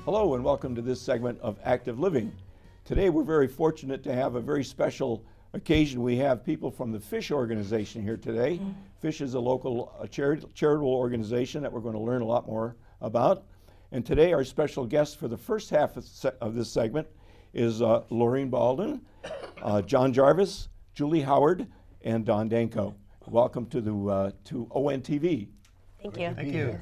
Hello and welcome to this segment of Active Living. Today we're very fortunate to have a very special occasion. We have people from the Fish organization here today. Fish is a local charitable organization that we're going to learn a lot more about. And today our special guest for the first half of this segment is Lorene Balden, John Jarvis, Julie Howard, and Don Danko. Welcome to ONTV. Thank you. Thank you.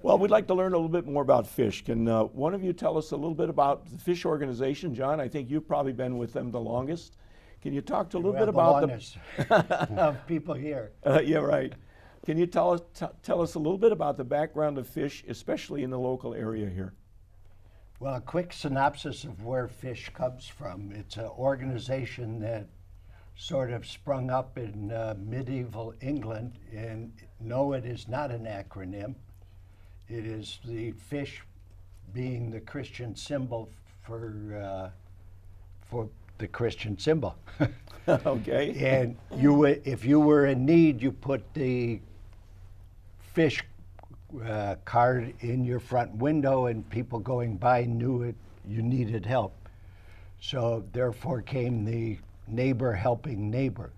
Well, we'd like to learn a little bit more about Fish. Can one of you tell us a little bit about the Fish organization? John, I think you've probably been with them the longest. Can you talk to a little bit about the longest of people here? Yeah, right. Can you tell us a little bit about the background of Fish, especially in the local area here? Well, a quick synopsis of where Fish comes from. It's an organization that sort of sprung up in medieval England, and no, it is not an acronym. It is the fish being the Christian symbol for the Christian symbol. Okay. And if you were in need, you put the fish card in your front window, and people going by knew you needed help. So therefore came the neighbor helping neighbor.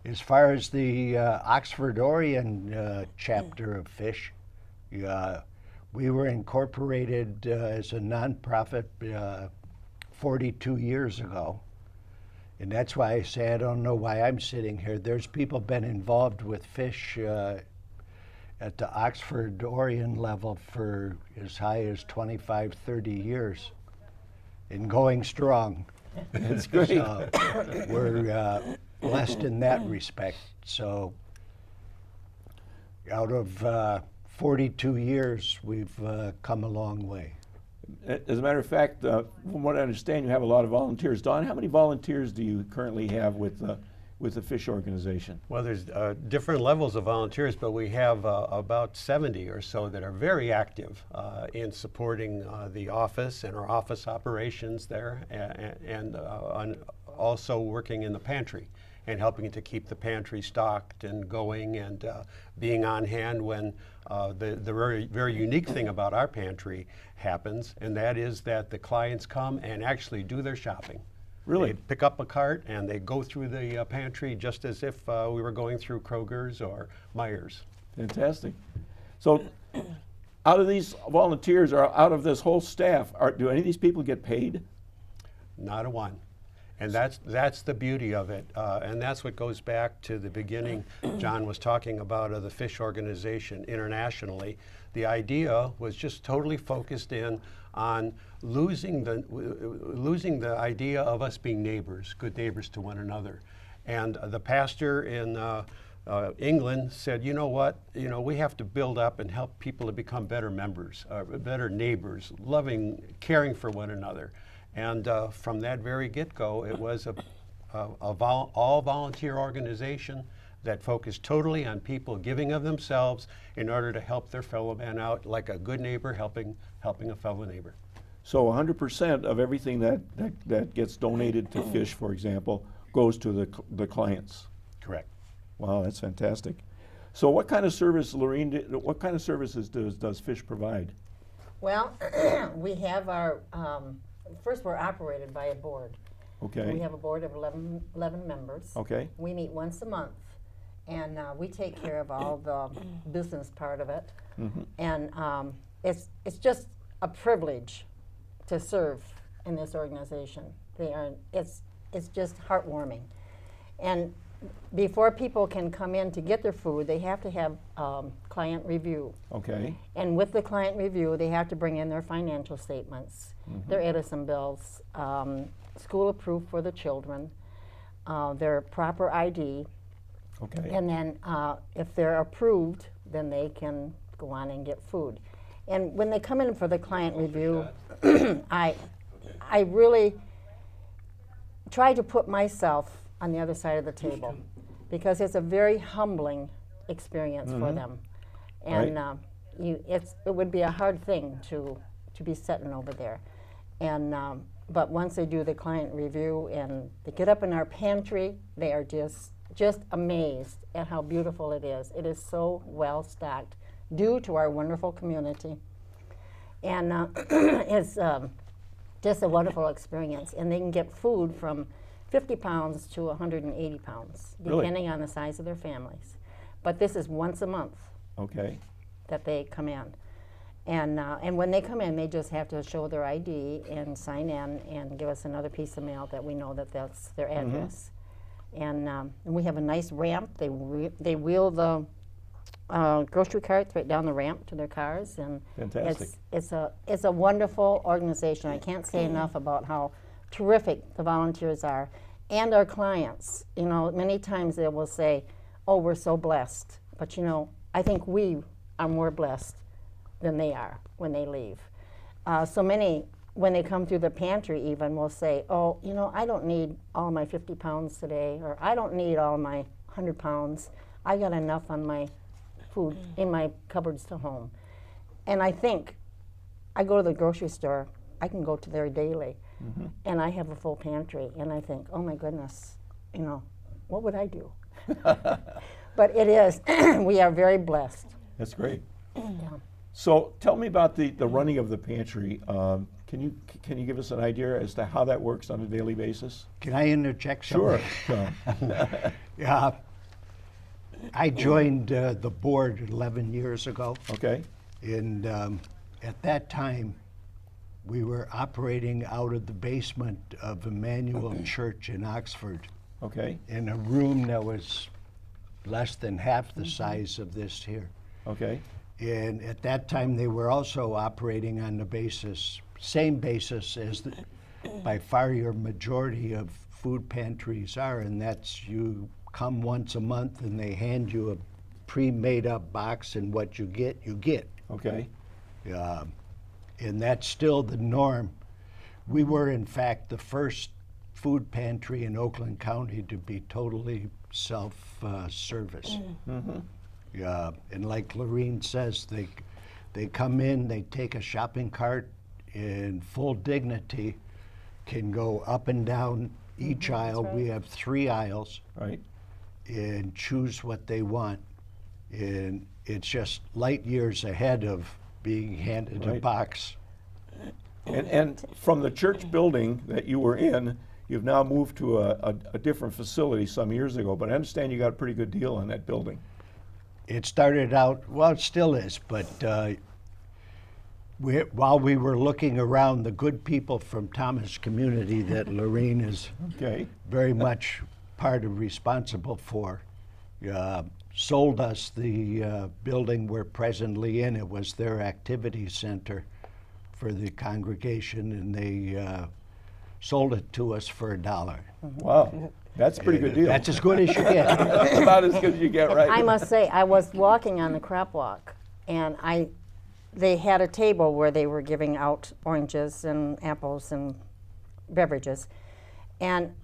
As far as the Oxford Orion chapter of Fish, we were incorporated as a nonprofit 42 years ago. And that's why I say I don't know why I'm sitting here. There's people been involved with Fish at the Oxford Orion level for as high as 25, 30 years and going strong. That's great. So we're blessed in that respect. So out of 42 years, we've come a long way. As a matter of fact, from what I understand, you have a lot of volunteers. Don, how many volunteers do you currently have with the Fish organization? Well, there's different levels of volunteers, but we have about 70 or so that are very active in supporting the office and our office operations there, and also working in the pantry and helping to keep the pantry stocked and going, and being on hand when the very, very unique thing about our pantry happens, and that is that the clients come and actually do their shopping. Really? They pick up a cart and they go through the pantry just as if we were going through Kroger's or Meijer's. Fantastic. So out of these volunteers, or out of this whole staff, do any of these people get paid? Not a one. And that's the beauty of it. And that's what goes back to the beginning John was talking about of the Fish organization internationally. The idea was just totally focused in on losing the idea of us being neighbors, good neighbors to one another. And the pastor in England said, you know what, we have to build up and help people to become better members, better neighbors, loving, caring for one another. And from that very get-go, it was all volunteer organization that focused totally on people giving of themselves in order to help their fellow man out, like a good neighbor helping a fellow neighbor. So 100% of everything that gets donated to Fish, for example, goes to the clients. Correct. Wow, that's fantastic. So what kind of service, Lorene, what kind of services does Fish provide? Well, we have our, first we're operated by a board. Okay. We have a board of 11 members. Okay. We meet once a month, and we take care of all the business part of it. Mm-hmm. And it's just a privilege to serve in this organization. It's just heartwarming. And before people can come in to get their food, they have to have client review. Okay. And with the client review, they have to bring in their financial statements, their Edison bills, school approved for the children, their proper ID. Okay. And then if they're approved, then they can go on and get food. And when they come in for the client review, I really try to put myself on the other side of the table, because it's a very humbling experience for them. And it would be a hard thing to be sitting over there. And but once they do the client review and they get up in our pantry, they are just amazed at how beautiful it is. It is so well stocked due to our wonderful community. And it's just a wonderful experience. And they can get food from 50 pounds to 180 pounds, Really? depending on the size of their families. But this is once a month Okay. that they come in. And when they come in, they just have to show their ID and sign in and give us another piece of mail that we know that that's their address. And we have a nice ramp. They wheel the grocery carts right down the ramp to their cars, and Fantastic. it's a wonderful organization. I can't say enough about how terrific the volunteers are, and our clients. You know, many times they will say, "Oh, we're so blessed," but you know, I think we are more blessed than they are when they leave. So many, when they come through the pantry even, will say, "Oh, you know, I don't need all my 50 pounds today," or "I don't need all my 100 pounds. I got enough on my food in my cupboards to home." And I think, I go to the grocery store, I can go to there daily, and I have a full pantry, and I think, oh my goodness, you know, what would I do? But it is, we are very blessed. That's great. Yeah. So tell me about the running of the pantry. Can you give us an idea as to how that works on a daily basis? Can I interject something? Sure. Yeah. I joined the board 11 years ago, Okay. and at that time, we were operating out of the basement of Emmanuel Church in Oxford Okay. in a room that was less than half the size of this here. Okay. And at that time, they were also operating on the same basis as by far your majority of food pantries are, and that's you come once a month and they hand you a pre-made up box, and what you get, you get. Okay. And that's still the norm. We were, in fact, the first food pantry in Oakland County to be totally self-service. And like Lorene says, they come in, they take a shopping cart in full dignity, can go up and down each aisle. right. We have 3 aisles, Right. and choose what they want. And it's just light years ahead of being handed a Right. box. And from the church building that you were in, you've now moved to a different facility some years ago, but I understand you got a pretty good deal on that building. It started out, well, it still is, but while we were looking around, the good people from Thomas community that Lorene is Okay. very much part of responsible for, sold us the building we're presently in. It was their activity center for the congregation, and they sold it to us for $1. Wow. That's a pretty good deal. That's as good as you get. about as good as you get, right? I must say, I was walking on the crop walk, and they had a table where they were giving out oranges and apples and beverages, and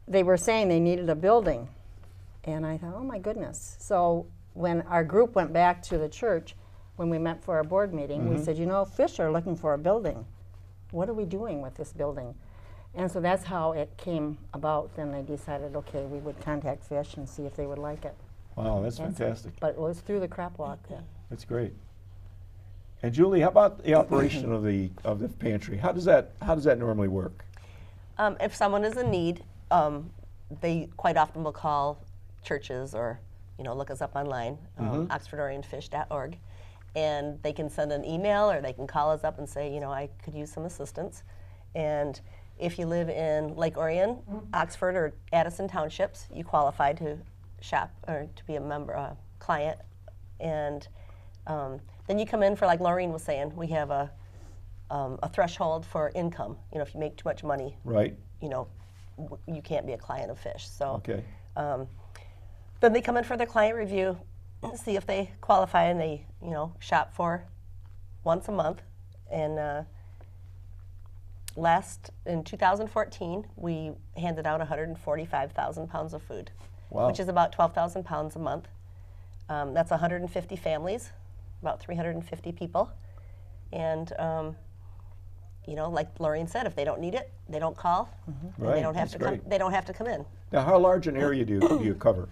they were saying they needed a building, and I thought, oh my goodness. So when our group went back to the church, when we met for our board meeting, we said, you know, Fish are looking for a building. What are we doing with this building? And so that's how it came about. Then they decided, okay, we would contact Fish and see if they would like it. Wow, that's fantastic. But it was through the crop walk. That's great. And Julie, how about the operation of the pantry? How does that normally work? If someone is in need, they quite often will call churches or, you know, look us up online, oxfordorionfish.org, and they can send an email or they can call us up and say, you know, I could use some assistance. And if you live in Lake Orion, Oxford, or Addison townships, you qualify to shop or to be a member, client. And then you come in for, like Laureen was saying, we have a threshold for income. You know, if you make too much money, Right. you know, you can't be a client of Fish. So Okay. then they come in for their client review, see if they qualify, and they, you know, shop for once a month. And in 2014, we handed out 145,000 pounds of food, Wow. which is about 12,000 pounds a month. That's 150 families, about 350 people. And, you know, like Lorraine said, if they don't need it, they don't call, and Right, they don't have that's to come. great. They don't have to come in. Now, how large an area do you cover?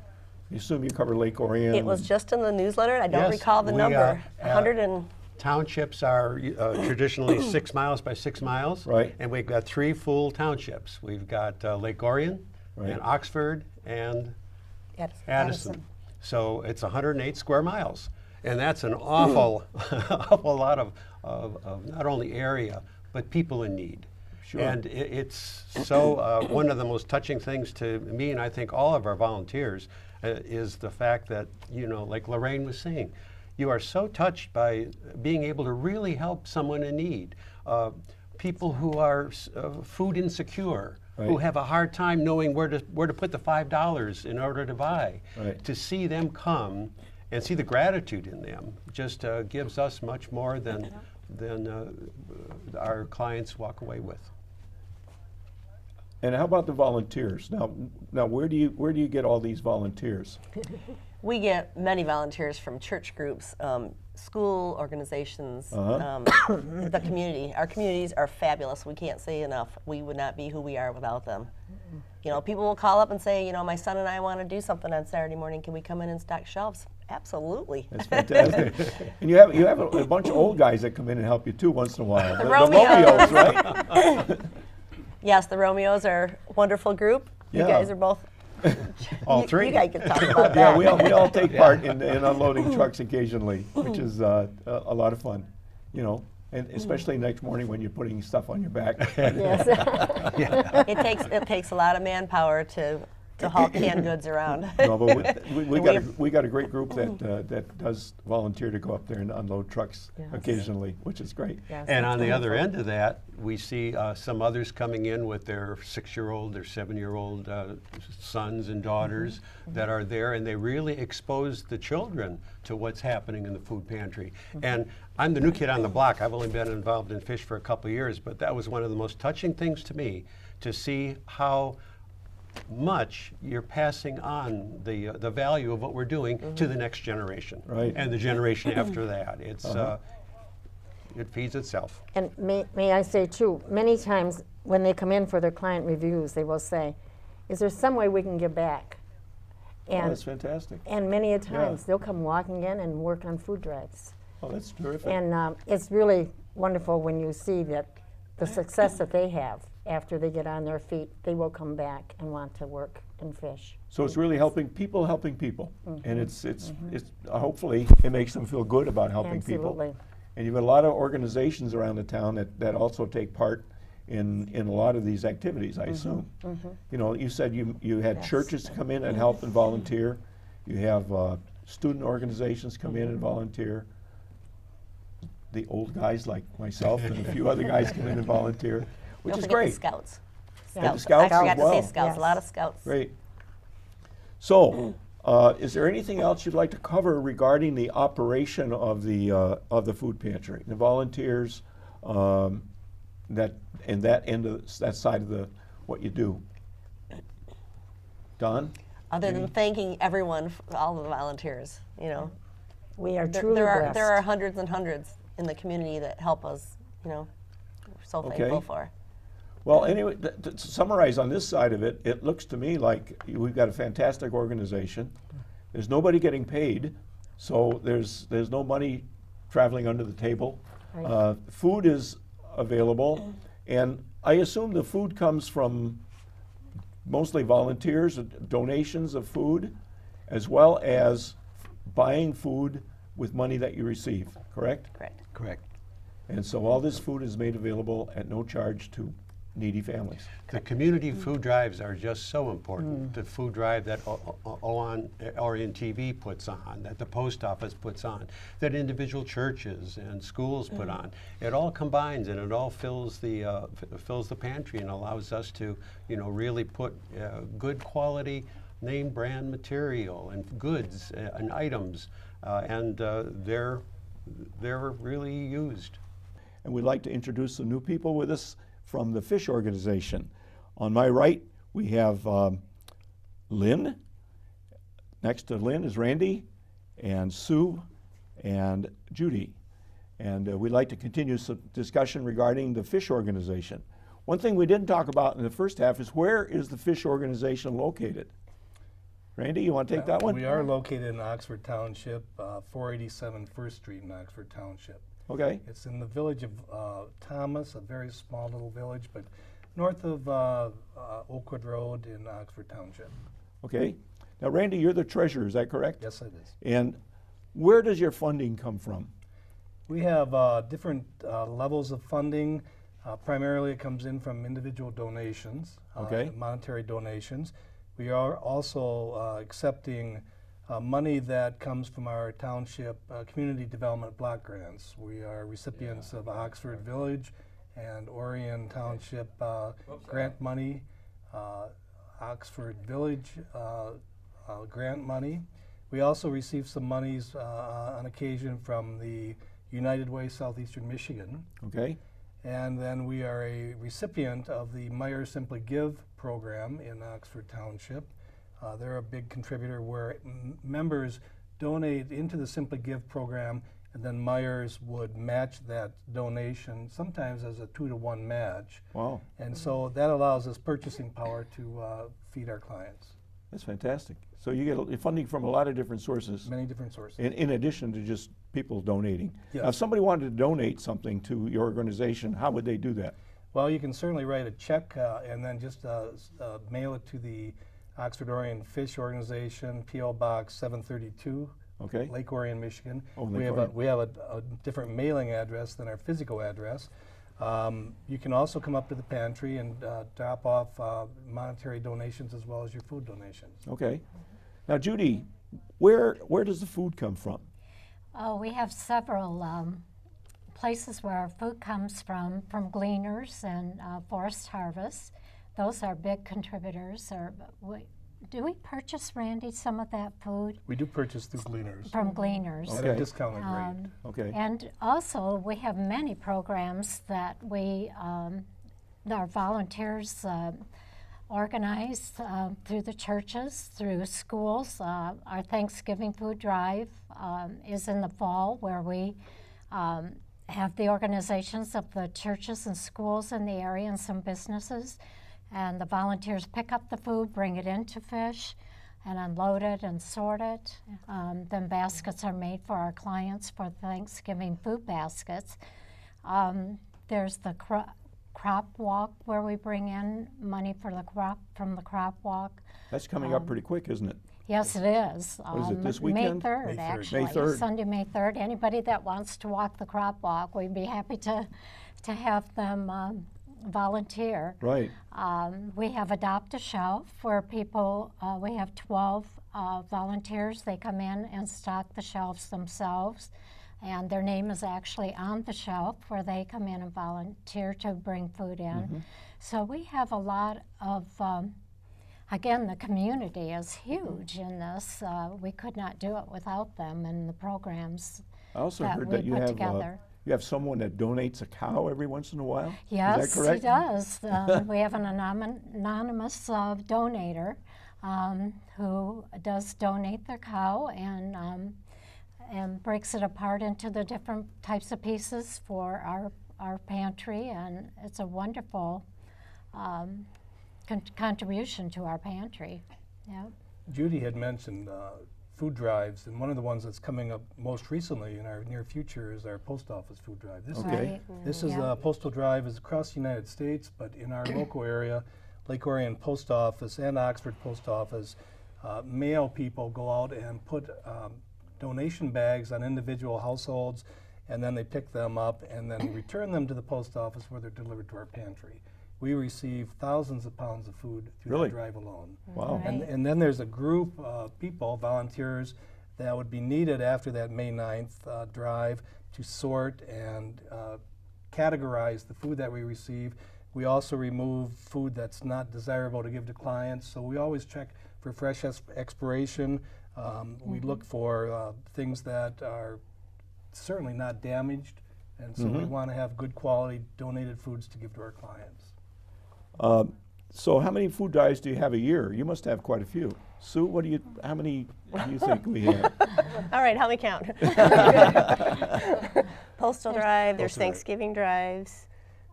You assume you cover Lake Orion? It was just in the newsletter. I don't Yes, recall the we, number. 100 and Townships are traditionally 6 miles by 6 miles. Right. And we've got 3 full townships. We've got Lake Orion, Right. and Oxford, and Addison. So it's 108 square miles. And that's an awful, awful lot of not only area, but people in need. Sure. And it's so, one of the most touching things to me, and I think all of our volunteers, is the fact that, you know, like Lorraine was saying, you are so touched by being able to really help someone in need. People who are food insecure, who Right. have a hard time knowing where to put the $5 in order to buy. Right. To see them come and see the gratitude in them just gives us much more than our clients walk away with. And how about the volunteers? Now, where do you get all these volunteers? We get many volunteers from church groups, school organizations, the community. Our communities are fabulous. We can't say enough. We would not be who we are without them. You know, people will call up and say, you know, my son and I want to do something on Saturday morning. Can we come in and stock shelves? Absolutely. That's fantastic. And you have a bunch of old guys that come in and help you too once in a while. The Romeos. Romeos, right? Yes, the Romeos are a wonderful group. Yeah. You guys are both. All 3. You guys can talk about Yeah, that. we all take part in unloading trucks occasionally, which is a lot of fun, you know, and especially next morning when you're putting stuff on your back. Yes. It takes a lot of manpower to haul canned goods around. No, but we got a great group that does volunteer to go up there and unload trucks Yes. occasionally, which is great. Yes, And that's on the other wonderful. end of that, we see some others coming in with their 6-year-old, their 7-year-old sons and daughters that are there, and they really expose the children to what's happening in the food pantry. And I'm the new kid on the block. I've only been involved in fish for a couple of years, but that was one of the most touching things to me, to see how much you're passing on the value of what we're doing to the next generation, Right. and the generation after that. It's it feeds itself. And may I say too, many times when they come in for their client reviews, they will say, is there some way we can give back? Oh, And, that's fantastic. and many a times they'll come walking in and work on food drives. Oh, that's terrific. And it's really wonderful when you see that the success that they have after they get on their feet, they will come back and want to work and fish. So it's really helping people, and it's hopefully it makes them feel good about helping people. Absolutely. And you've got a lot of organizations around the town that also take part in a lot of these activities, I assume. You know, you said you had Yes. churches come in and help and volunteer. You have student organizations come in and volunteer. The old guys like myself and a few other guys come in and volunteer, which Don't is forget great. the scouts. Yeah. the scouts I forgot as to say well. scouts. Yes. A lot of scouts. Great. So, is there anything else you'd like to cover regarding the operation of the food pantry, the volunteers, that end of that side of what you do? Don? Other than thanking everyone, for all the volunteers, you know. We are There, truly there are blessed. there are hundreds and hundreds in the community that help us, you know. We're so Okay. thankful for. Well, anyway, to summarize on this side of it, it looks to me like we've got a fantastic organization. There's nobody getting paid, so there's no money traveling under the table. Right. Food is available, and I assume the food comes from mostly volunteers, donations of food, as well as buying food with money that you receive, correct? Correct. Correct. And so all this food is made available at no charge to needy families. The community food drives are just so important. The food drive that Orion TV puts on, that the post office puts on, that individual churches and schools put on. It all combines and it all fills the pantry and allows us to, you know, really put good quality name brand material and goods and items, and they're really used. And we'd like to introduce some new people with us from the Fish Organization. On my right, we have Lynn. Next to Lynn is Randy and Sue and Judy. And we'd like to continue some discussion regarding the Fish Organization. One thing we didn't talk about in the first half is where is the Fish Organization located? Randy, you want to take that one? We are located in Oxford Township, 487 First Street in Oxford Township. Okay. It's in the village of Thomas, a very small little village, but north of Oakwood Road in Oxford Township. Okay. Now, Randy, you're the treasurer, is that correct? Yes, it is. And where does your funding come from? We have different levels of funding. Primarily, it comes in from individual donations, Okay. monetary donations. We are also accepting money that comes from our township community development block grants. We are recipients of Oxford Village and Orion Township grant money, Oxford Village grant money. We also receive some monies on occasion from the United Way Southeastern Michigan. Okay. And then we are a recipient of the Meyer Simply Give program in Oxford Township. They're a big contributor where members donate into the Simply Give program, and then Myers would match that donation, sometimes as a 2-to-1 match. Wow. And so that allows us purchasing power to feed our clients. That's fantastic. So you get funding from a lot of different sources, Many different sources. in addition to just people donating. Yes. Now, if somebody wanted to donate something to your organization, how would they do that? Well, you can certainly write a check and then just mail it to the Oxford Orion Fish Organization, P.O. Box 732, Okay. Lake Orion, Michigan. Oh, we Lake have Orion. we have a different mailing address than our physical address. You can also come up to the pantry and drop off monetary donations as well as your food donations. Okay. Now, Judy, where does the food come from? Oh, we have several places where our food comes from gleaners and forest harvests. Those are big contributors. Do we purchase, Randy, some of that food We do purchase through Gleaners from gleaners? at a Okay. discounted rate. Okay. And also, we have many programs that our volunteers organize through the churches, through schools. Our Thanksgiving food drive is in the fall, where we have the organizations of the churches and schools in the area and some businesses. And the volunteers pick up the food, bring it into Fish, and unload it and sort it. Then baskets are made for our clients for Thanksgiving food baskets. There's the crop walk, where we bring in money for the crop from the crop walk. That's coming up pretty quick, isn't it? Yes, it is. What is it, this weekend? May 3rd, May 3rd. actually. May 3rd. Sunday, May 3rd. Anybody that wants to walk the crop walk, we'd be happy to have them volunteer. Right. We have Adopt a Shelf, where people, we have 12 volunteers. They come in and stock the shelves themselves, and their name is actually on the shelf where they come in and volunteer to bring food in. So we have a lot of, again, the community is huge in this. We could not do it without them and the programs I also that heard we that you put have together. you have someone that donates a cow every once in a while. Yes, is that correct? he does. We have an anonymous donator who does donate their cow and breaks it apart into the different types of pieces for our pantry, and it's a wonderful contribution to our pantry. Yeah. Judy had mentioned food drives, and one of the ones that's coming up most recently in our near future is our post office food drive. This Okay. Right. This is Yeah. a postal drive is across the United States, but in our local area, Lake Orion Post Office and Oxford Post Office, mail people go out and put donation bags on individual households, and then they pick them up and then return them to the post office where they're delivered to our pantry. We receive thousands of pounds of food through Really? that drive alone. Wow. And then there's a group of people, volunteers, that would be needed after that May 9th drive to sort and categorize the food that we receive. We also remove food that's not desirable to give to clients, so we always check for fresh expiration. We look for things that are certainly not damaged, and so we want to have good quality donated foods to give to our clients. So how many food drives do you have a year? You must have quite a few. Sue, how many do you think we have? All right, help me count. Postal drive, there's Postal drive. Thanksgiving drives.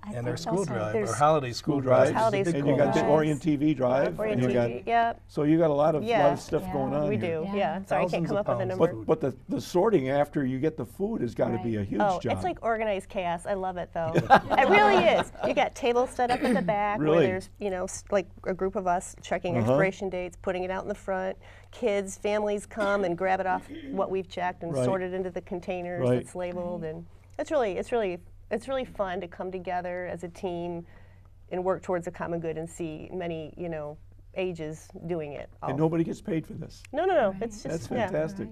I And their think school those are- drive, There's or holiday school drives. drive. is a Holiday big And school you got the drives. Orion TV drive. Orion and you got, TV, yep. so you got a lot of Yeah. stuff Yeah. going on We here. do, Yeah. yeah. Sorry, I can't Thousands come of up with a pounds number. of But the sorting after you get the food has got to be a Right. huge Oh, job. it's like organized chaos. I love it though. It really is. You got tables set up at the back Really? where there's, like a group of us checking expiration dates, putting it out in the front. Kids, families come and grab it off what we've checked and Right. sort it into the containers Right. that's labeled, and it's really fun to come together as a team and work towards a common good and see many, ages doing it. all. And nobody gets paid for this. No. It's That's just, yeah, fantastic.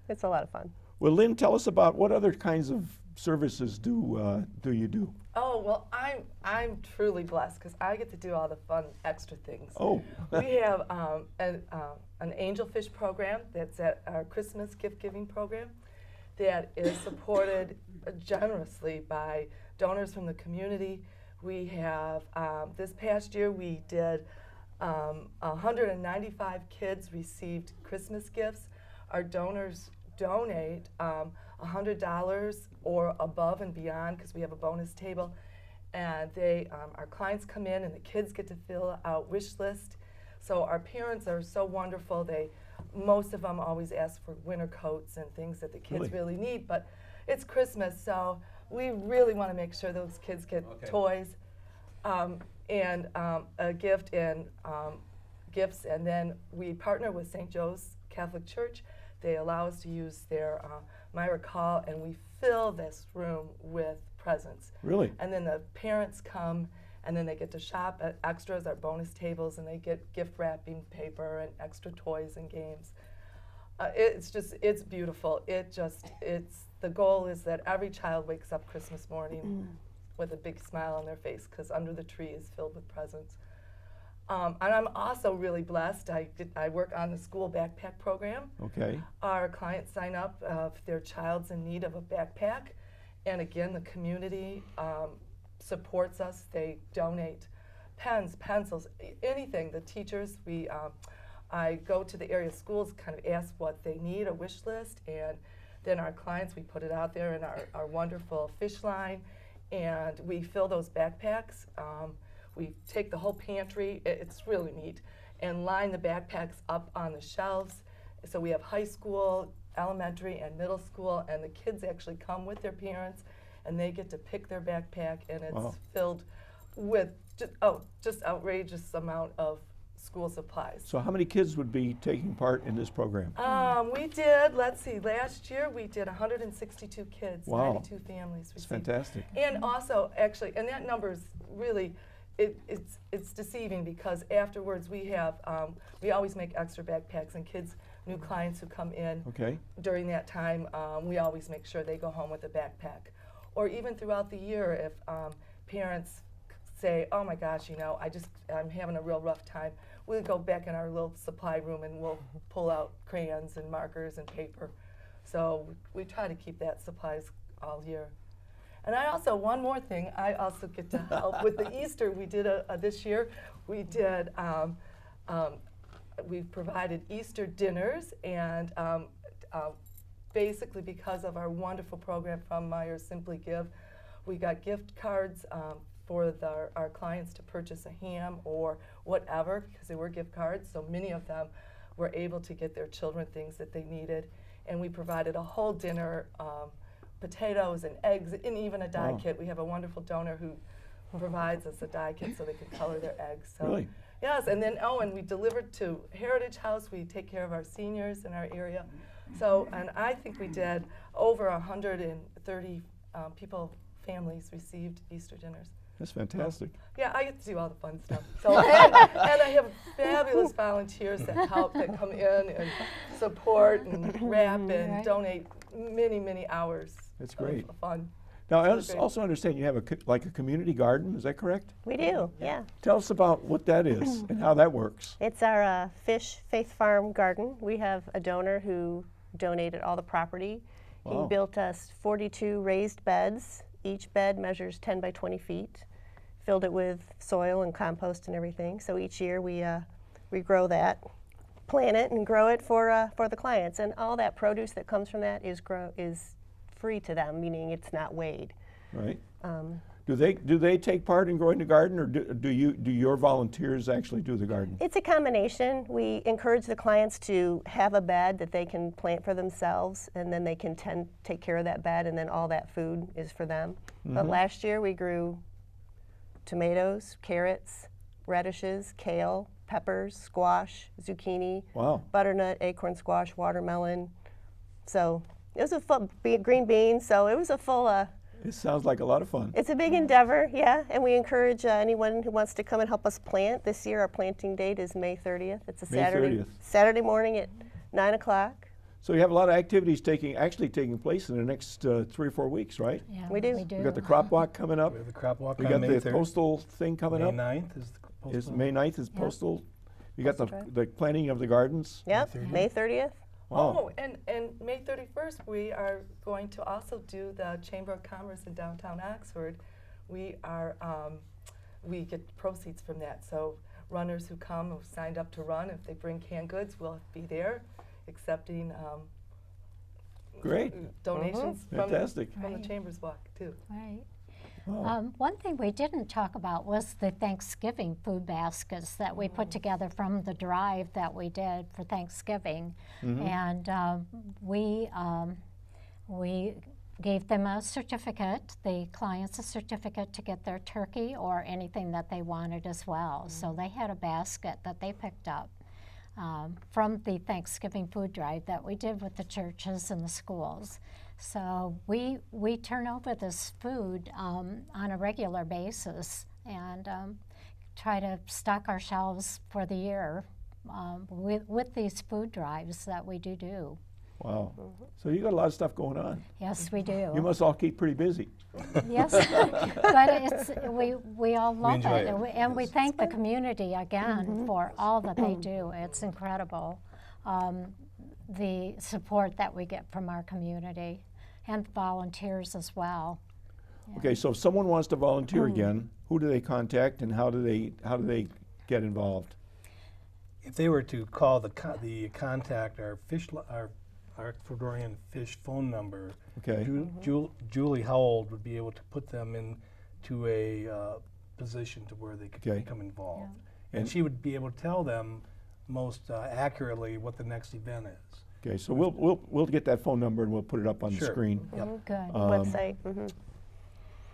it's a lot of fun. Well, Lynn, tell us about what other kinds of services do you do? Oh, well, I'm truly blessed because I get to do all the fun extra things. Oh, We have an angelfish program that's at our Christmas gift giving program that is supported generously by donors from the community. We have, this past year we did 195 kids received Christmas gifts. Our donors donate $100 or above and beyond because we have a bonus table. And our clients come in and the kids get to fill out wish list. So our parents are so wonderful. Most of them always ask for winter coats and things that the kids really need, but it's Christmas, so we really want to make sure those kids get toys and a gift and gifts. And then we partner with St. Joe's Catholic Church. They allow us to use their Myra Call, and we fill this room with presents. really? And then the parents come, and then they get to shop at extras, our bonus tables, and they get gift wrapping paper and extra toys and games. It's beautiful. The goal is that every child wakes up Christmas morning with a big smile on their face because under the tree is filled with presents. And I'm also really blessed. I work on the school backpack program. Okay. Our clients sign up if their child's in need of a backpack. And again, the community supports us. They donate pens, pencils, anything. The teachers, I go to the area schools, kind of ask what they need, a wish list, and then our clients, we put it out there in our wonderful fish line, and we fill those backpacks. We take the whole pantry, it's really neat, and line the backpacks up on the shelves. So we have high school, elementary, and middle school, and the kids actually come with their parents, and they get to pick their backpack, and it's filled with just outrageous amount of school supplies. So how many kids would be taking part in this program? We did, let's see, last year we did 162 kids, Wow. 92 families It's received. fantastic. And also, actually, and that number is really, it's deceiving because afterwards we always make extra backpacks, and kids, new clients who come in Okay. during that time, we always make sure they go home with a backpack. Or even throughout the year, if parents say, oh my gosh, I'm having a real rough time, we'll go back in our little supply room and we'll pull out crayons and markers and paper. So we try to keep that supplies all year. And one more thing, I also get to help with the Easter. We did this year, we provided Easter dinners, and basically because of our wonderful program from Myers Simply Give, we got gift cards for our clients to purchase a ham or whatever, because they were gift cards, so many of them were able to get their children things that they needed. And we provided a whole dinner, potatoes and eggs, and even a dye kit. We have a wonderful donor who provides us a dye kit so they can color their eggs. So, Really? yes, and then, and we delivered to Heritage House. We take care of our seniors in our area. So, and I think we did over 130 families received Easter dinners. That's fantastic. Yeah, I get to do all the fun stuff. So, and I have fabulous volunteers that help, that come in and support and wrap and Right. donate many, many hours. That's great. Of fun. Now, I really great. also understand you have like a community garden, is that correct? We do, yeah. Tell us about what that is and how that works. It's our Fish Faith Farm garden. We have a donor who donated all the property. Wow. He built us 42 raised beds. Each bed measures 10 by 20 feet. Filled it with soil and compost and everything. So each year we grow that, plant it and grow it for the clients. And all that produce that comes from that is free to them, meaning it's not weighed. Right. Do they take part in growing the garden, or do your volunteers actually do the garden? It's a combination. We encourage the clients to have a bed that they can plant for themselves, and then they can take care of that bed, and then all that food is for them. But last year we grew tomatoes, carrots, radishes, kale, peppers, squash, zucchini, Wow. butternut, acorn squash, watermelon. So it was a full green beans. So it was a full. It sounds like a lot of fun. It's a big endeavor, yeah, and we encourage anyone who wants to come and help us plant. This year, our planting date is May 30th. It's a May Saturday, 30th. Saturday morning at 9 o'clock. So you have a lot of activities actually taking place in the next 3 or 4 weeks, right? Yeah, We do. We do. We got the crop walk coming up. We have the crop walk We on got May the 3rd. postal thing coming May up. 9th is the postal. Is May 9th is Yeah. postal. You got Postal drive. the planting of the gardens. Yep, 30th. May 30th. Wow. Oh, and May 31st, we are going to also do the Chamber of Commerce in downtown Oxford. We are, we get proceeds from that. So runners who come, who signed up to run, if they bring canned goods, we'll be there accepting Great. donations Fantastic. from the Right. Chamber's Walk, too. Right. Wow. One thing we didn't talk about was the Thanksgiving food baskets that we put together from the drive that we did for Thanksgiving, and we gave them a certificate, the clients a certificate to get their turkey or anything that they wanted as well. So they had a basket that they picked up from the Thanksgiving food drive that we did with the churches and the schools. So we turn over this food on a regular basis and try to stock our shelves for the year with these food drives that we do. Wow. So you got a lot of stuff going on. Yes, we do. You must all keep pretty busy. Yes, but we all love enjoy it, it. and we thank the community again for all that they do. It's incredible, the support that we get from our community and volunteers as well. Okay, so if someone wants to volunteer again, who do they contact and how do they get involved? If they were to call the contact our Orion fish phone number, Okay. Julie Howell would be able to put them into a position to where they could Okay. become involved, And- and she would be able to tell them most accurately what the next event is. Okay, so we'll get that phone number and we'll put it up on the Sure. screen. Yep. Good. Website.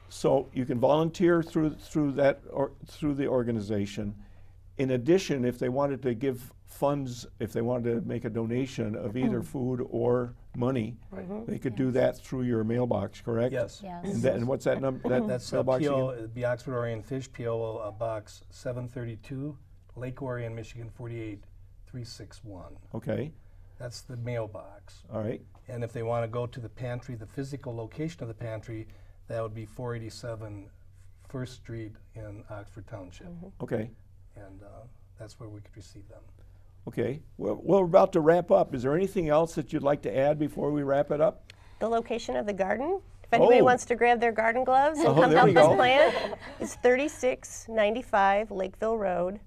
So you can volunteer through the organization. In addition, if they wanted to give funds, if they wanted to make a donation of either food or money, they could do that through your mailbox, correct? Yes. Yes. And what's that number? That's mailbox PO, again? the Oxford Orion Fish, PO Box 732, Lake Orion, Michigan 48361. Okay, That's the mailbox. all right. And if they want to go to the pantry, the physical location of the pantry, that would be 487 First Street in Oxford Township. Okay, And that's where we could receive them. okay. Well, we're about to wrap up. Is there anything else that you'd like to add before we wrap it up? The location of the garden. If anybody Oh. wants to grab their garden gloves and Oh, come there help we us go. plant, it's 3695 Lakeville Road.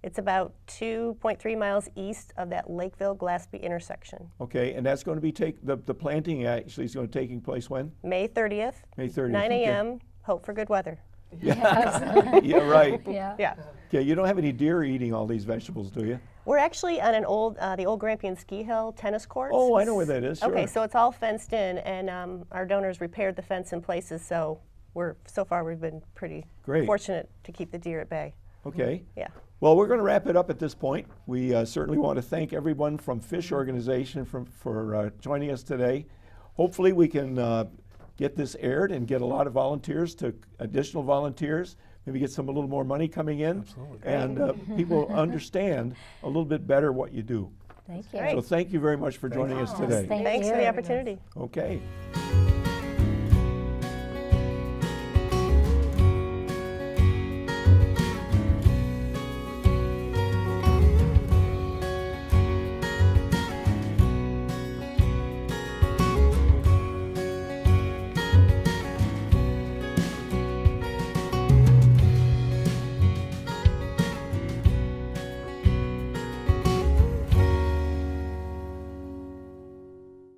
It's about 2.3 miles east of that Lakeville-Glaspie intersection. Okay, and that's going to be the planting actually is going to taking place when? May 30th, May 30th. 9 okay. a.m. Hope for good weather. Yeah, right. Yeah. Yeah. Okay, you don't have any deer eating all these vegetables, do you? We're actually on an old, the old Grampian Ski Hill tennis court. Oh, I know where that is, sure. Okay, so it's all fenced in, and our donors repaired the fence in places, so so far we've been pretty Great. fortunate to keep the deer at bay. Okay. Yeah. Well, we're going to wrap it up at this point. We certainly want to thank everyone from Fish Organization for joining us today. Hopefully we can get this aired and get a lot of additional volunteers, maybe get a little more money coming in. Absolutely. And people understand a little bit better what you do. Thank you. Great. So thank you very much for joining us today. Thank Thanks for the you. opportunity. Okay.